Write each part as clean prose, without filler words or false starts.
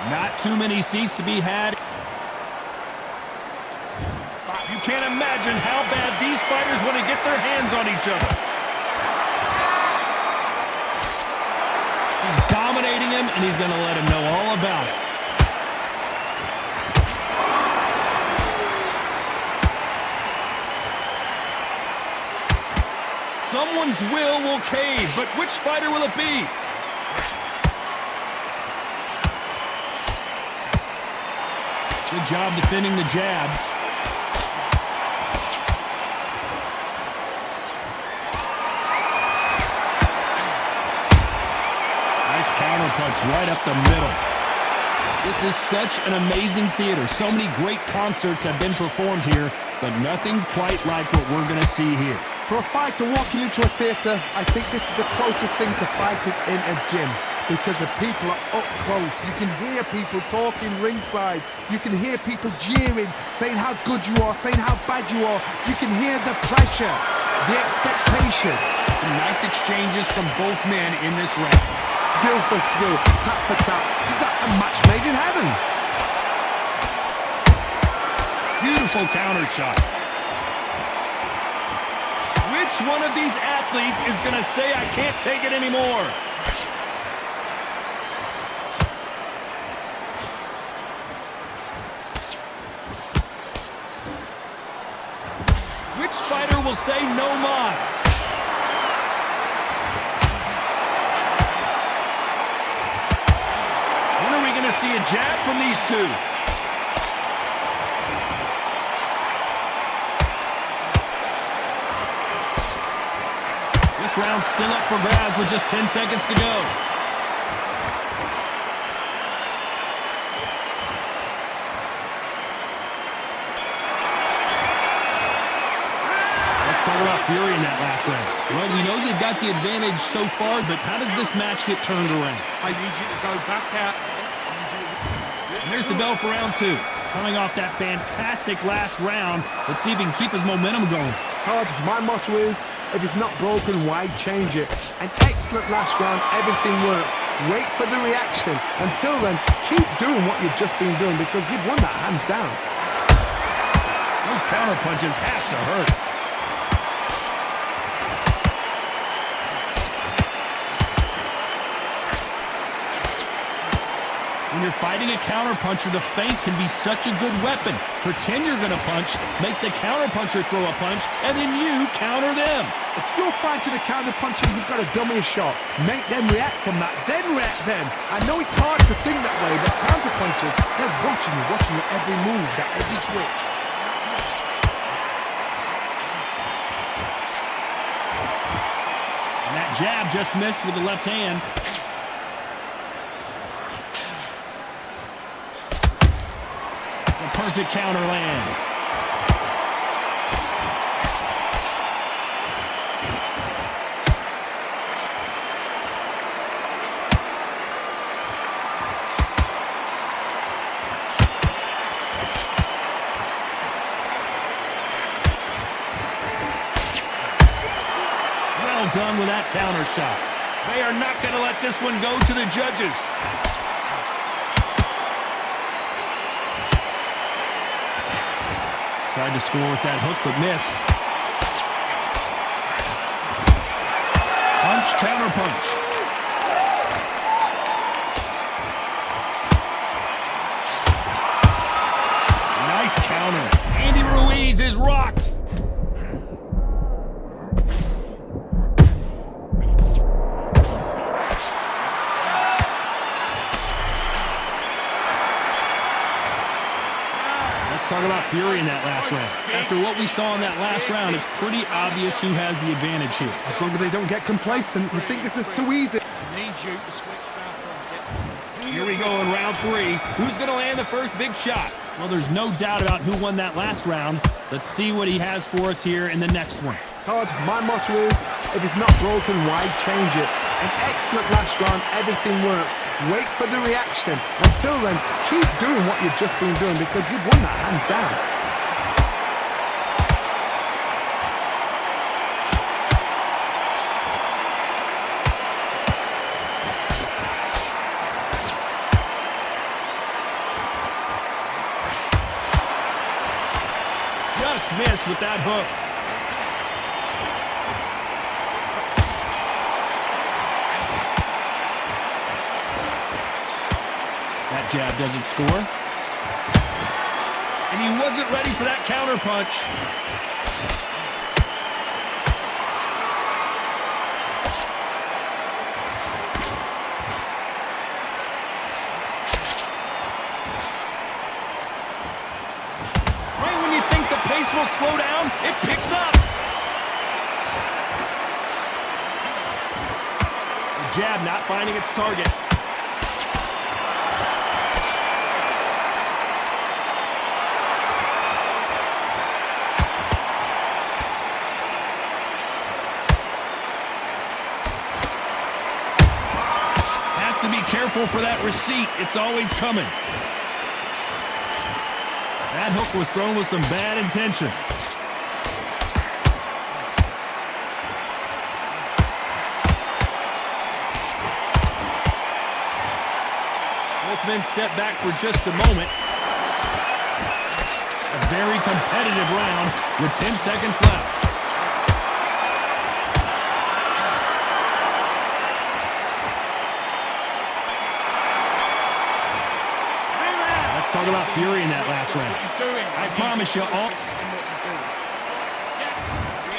Not too many seats to be had. You can't imagine how bad these fighters want to get their hands on each other. He's dominating him, and he's going to let him know all about it. Someone's will cave, but which fighter will it be? Good job defending the jab. Nice counter punch right up the middle. This is such an amazing theater. So many great concerts have been performed here, but nothing quite like what we're going to see here. For a fighter walking into a theater, I think this is the closest thing to fighting in a gym, because the people are up close. You can hear people talking ringside. You can hear people jeering, saying how good you are, saying how bad you are. You can hear the pressure, the expectation. Some nice exchanges from both men in this round. Skill for skill, tap for tap. She's like a match made in heaven. Beautiful counter shot. Which one of these athletes is going to say, I can't take it anymore? Which fighter will say no mas? When are we going to see a jab from these two? This round's still up for grabs with just 10 seconds to go. Let's talk about Fury in that last round. Well, we know they've got the advantage so far, but how does this match get turned around? I need you to go back out. And there's the bell for round two. Coming off that fantastic last round, let's see if he can keep his momentum going. Todd, my motto is, if it's not broken, why change it? An excellent last round, everything works. Wait for the reaction. Until then, keep doing what you've just been doing, because you've won that hands down. Those counter punches have to hurt. When you're fighting a counterpuncher, the feint can be such a good weapon. Pretend you're going to punch, make the counterpuncher throw a punch, and then you counter them. If you're fighting a counterpuncher, you've got to dummy a shot. Make them react from that, then react then. I know it's hard to think that way, but counterpunchers, they're watching your every move, that every switch. And that jab just missed with the left hand. Perfect counter lands. Well done with that counter shot. They are not going to let this one go to the judges. Tried to score with that hook, but missed. Punch, counter punch. Nice counter. Andy Ruiz is rocked. Let's talk about Fury in that last round. After what we saw in that last round, it's pretty obvious who has the advantage here. As long as they don't get complacent, you think this is too easy. Need you to switch back on. Here we go in round three. Who's going to land the first big shot? Well, there's no doubt about who won that last round. Let's see what he has for us here in the next one. Todd, my motto is, if it's not broken, why change it? An excellent last round, everything works. Wait for the reaction. Until then, keep doing what you've just been doing, because you've won that hands down. Just missed with that hook. That jab doesn't score. And he wasn't ready for that counter punch. Right when you think the pace will slow down, it picks up. The jab not finding its target. To be careful for that receipt. It's always coming. That hook was thrown with some bad intentions. Both men step back for just a moment. A very competitive round with 10 seconds left. Talk about Fury in that last round. I promise you all.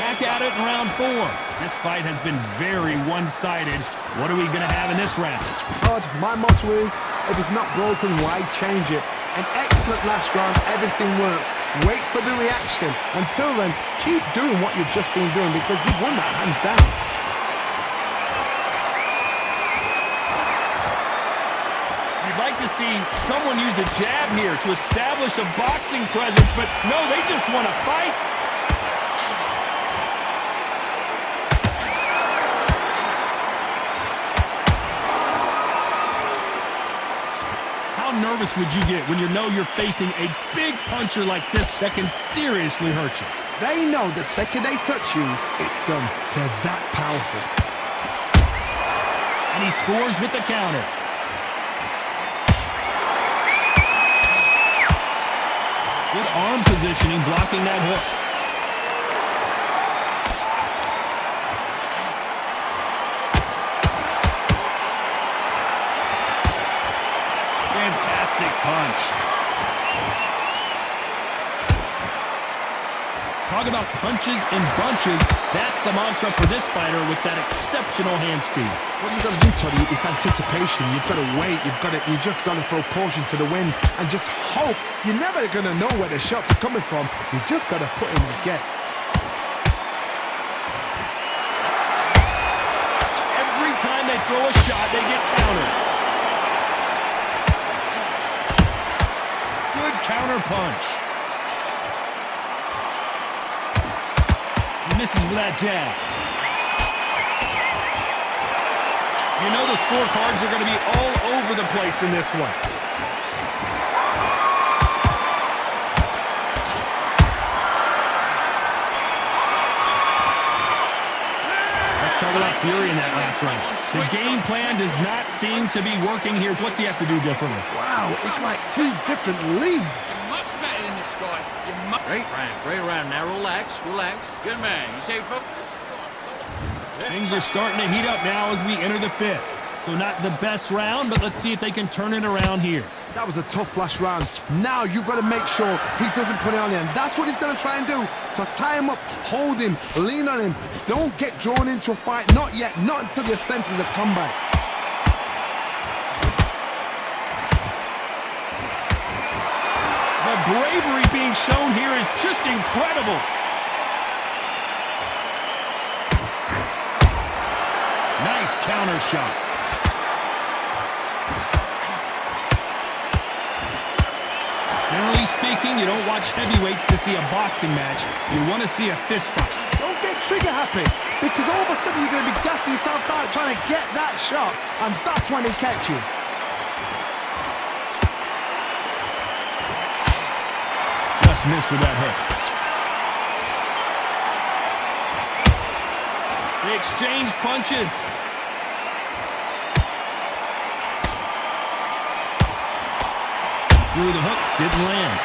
Back at it in round 4. This fight has been very one-sided. What are we going to have in this round? Todd, my motto is, if it's not broken, why change it? An excellent last round, everything works. Wait for the reaction. Until then, keep doing what you've just been doing because you've won that hands down. To see someone use a jab here to establish a boxing presence, but no, they just want to fight. How nervous would you get when you know you're facing a big puncher like this that can seriously hurt you? They know the second they touch you, it's done. They're that powerful. And he scores with the counter. Good arm positioning, blocking that hook. Fantastic punch. Talk about punches and bunches. That's the mantra for this fighter with that exceptional hand speed. What you've got to do, Toddy, is anticipation. You've got to wait. You just got to throw caution to the wind and just hope. You're never going to know where the shots are coming from. You just got to put in a guess. Every time they throw a shot, they get countered. Good counter punch. He misses with that jab. You know the scorecards are going to be all over the place in this one. Let's talk about Fury in that last round. The game plan does not seem to be working here. What's he have to do differently? Wow, it's like two different leagues. Much better than this guy. Great round. Now relax. Good man. You stay focused. Things are starting to heat up now as we enter the 5th. So not the best round, but let's see if they can turn it around here. That was a tough last round. Now you've got to make sure he doesn't put it on him. That's what he's going to try and do. So tie him up, hold him, lean on him. Don't get drawn into a fight. Not yet. Not until your senses have come back. The bravery being shown here is just incredible. Nice counter shot. Generally speaking, you don't watch heavyweights to see a boxing match. You want to see a fist fight. Don't get trigger happy, because all of a sudden you're going to be gassing yourself out trying to get that shot, and that's when he catch you. Just missed with that hook. They exchange punches. Through the hook, didn't land.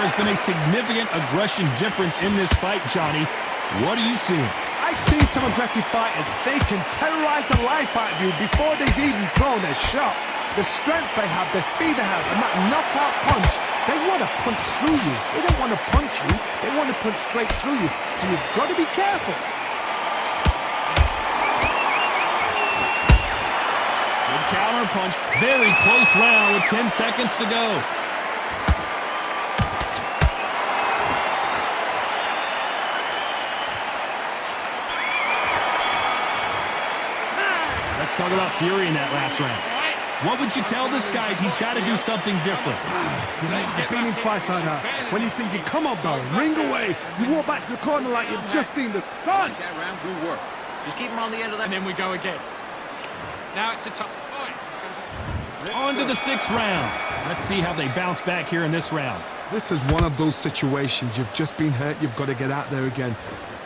There's been a significant aggression difference in this fight, Johnny. What are you seeing? I've seen some aggressive fighters. They can terrorize the life out of you before they've even thrown their shot. The strength they have, the speed they have, and that knockout punch, they want to punch through you. They don't want to punch you. They want to punch straight through you. So you've got to be careful. Good counter punch. Very close round with 10 seconds to go. Let's talk about Fury in that last round. What would you tell this guy if he's got to do something different? You know, you've been in fights like that. When you're thinking, come on, bro, ring away. You walk back to the corner like you've just seen the sun. That round, good work. Just keep him on the end of that. And then we go again. Now it's a tough fight. On to the 6th round. Let's see how they bounce back here in this round. This is one of those situations. You've just been hurt. You've got to get out there again.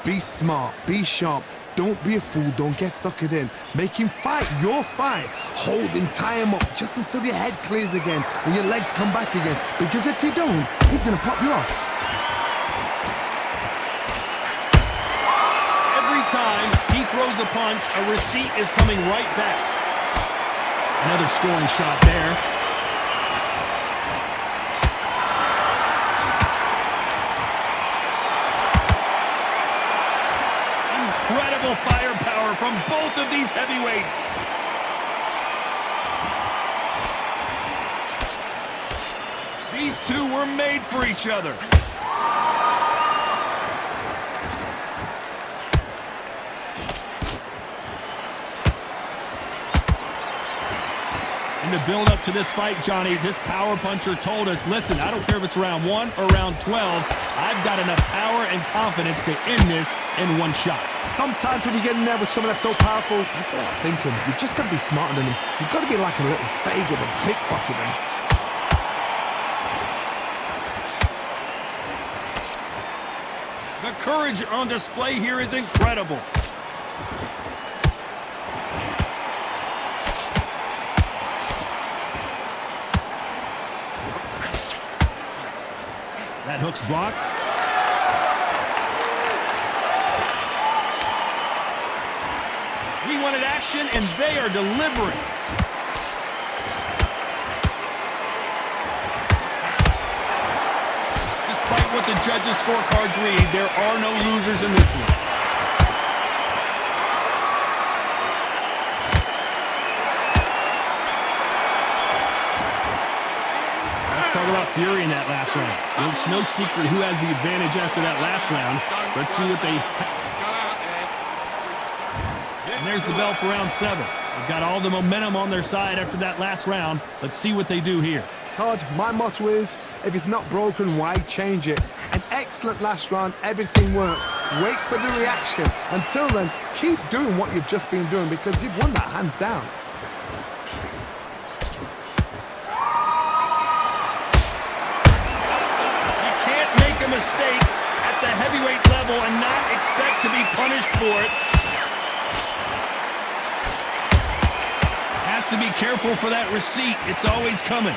Be smart. Be sharp. Don't be a fool. Don't get suckered in. Make him fight your fight. Hold him, tie him up just until your head clears again and your legs come back again. Because if you don't, he's going to pop you off. Every time he throws a punch, a receipt is coming right back. Another scoring shot there. Incredible firepower from both of these heavyweights. These two were made for each other. In the build-up to this fight, Johnny, this power puncher told us, listen, I don't care if it's round 1 or round 12, I've got enough power and confidence to end this in one shot. Sometimes when you get in there with someone that's so powerful, you've got to think him. You've just got to be smarter than him. You've got to be like a little Fagin and pickpocket him. The courage on display here is incredible. That hook's blocked. We wanted action, and they are delivering. Despite what the judges' scorecards read, there are no losers in this one. Let's talk about Fury in that last round. It's no secret who has the advantage after that last round. Let's see what they... And there's the bell for round 7. They've got all the momentum on their side after that last round. Let's see what they do here. Todd, my motto is, if it's not broken, why change it? An excellent last round, everything works. Wait for the reaction. Until then, keep doing what you've just been doing because you've won that hands down. Mistake at the heavyweight level and not expect to be punished for it. Has to be careful for that receipt. It's always coming.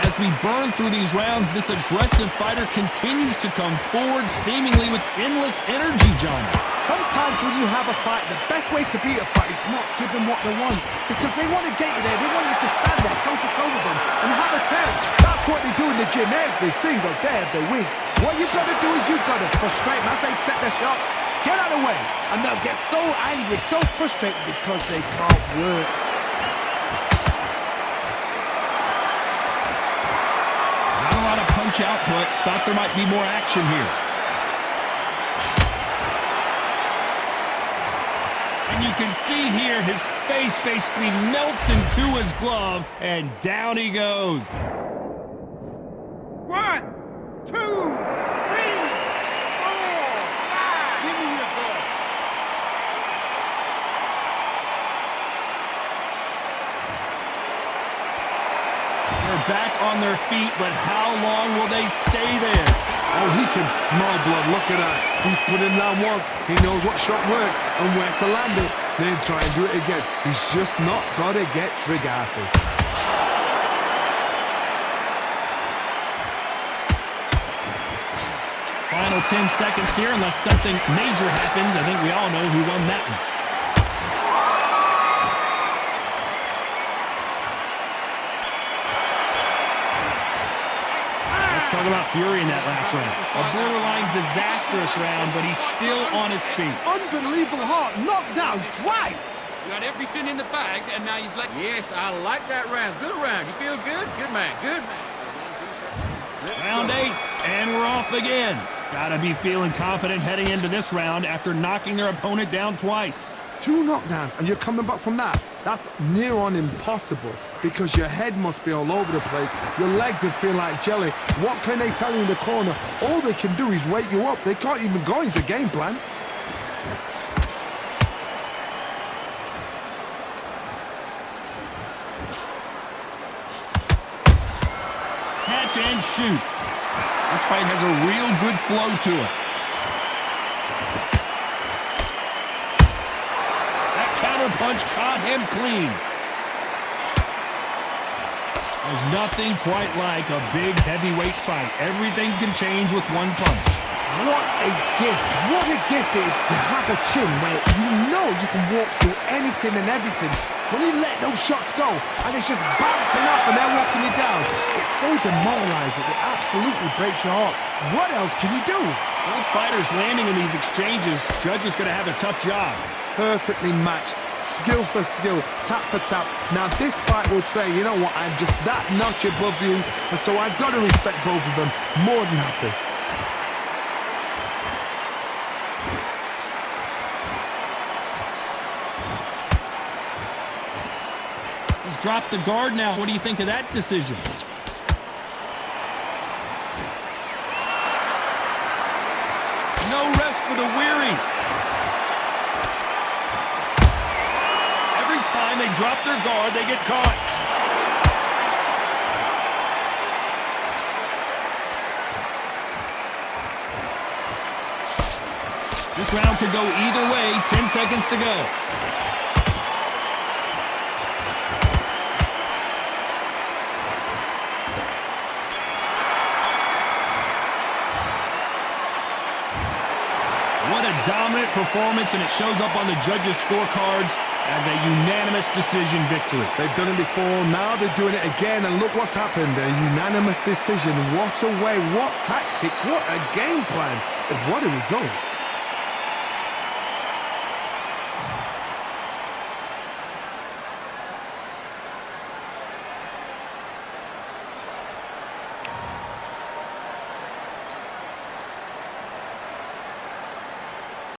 As we burn through these rounds, this aggressive fighter continues to come forward seemingly with endless energy, John. Sometimes when you have a fight, the best way to beat a fight is not give them what they want. Because they want to get you there. They want you to stand there toe-to-toe with them and have a test. That's what they do in the gym every single day if they win. What you've got to do is you've got to frustrate them as they set their shots. Get out of the way. And they'll get so angry, so frustrated because they can't work. Not a lot of punch output. Thought there might be more action here. And you can see here his face basically melts into his glove, and down he goes. 1, 2, 3, 4, 5. Give me your ball. They're back on their feet, but how long will they stay there? Oh, he can smell blood. Look at that. He's put in round once. He knows what shot works and where to land it. Then try and do it again. He's just not got to get trigger happy. 10 seconds here. Unless something major happens, I think we all know who won that one. Let's talk about Fury in that last round. A borderline disastrous round, but he's still on his feet. Unbelievable heart, knocked down twice. You got everything in the bag, and now you've let... Yes, I like that round. Good round. You feel good? Good man. Good man. Round 8, and we're off again. Gotta be feeling confident heading into this round after knocking their opponent down twice. 2 knockdowns, and you're coming back from that. That's near on impossible because your head must be all over the place. Your legs will feel like jelly. What can they tell you in the corner? All they can do is wake you up. They can't even go into game plan. Catch and shoot. This fight has a real good flow to it. That counter punch caught him clean. There's nothing quite like a big heavyweight fight. Everything can change with one punch. What a gift. What a gift it is to have a chin where you know you can walk through anything and everything. When you let those shots go and it's just bouncing up and they're walking you down, it's so demoralizing. It absolutely breaks your heart. What else can you do? Both fighters landing in these exchanges, judge is going to have a tough job. Perfectly matched. Skill for skill, tap for tap. Now this fight will say, you know what, I'm just that notch above you, and so I've got to respect both of them. More than happy. He's dropped the guard now. What do you think of that decision? No rest for the weary. Every time they drop their guard, they get caught. This round could go either way. 10 seconds to go. What a dominant performance, and it shows up on the judges' scorecards as a unanimous decision victory. They've done it before, now they're doing it again, and look what's happened. A unanimous decision. What a way, what tactics, what a game plan. What a result.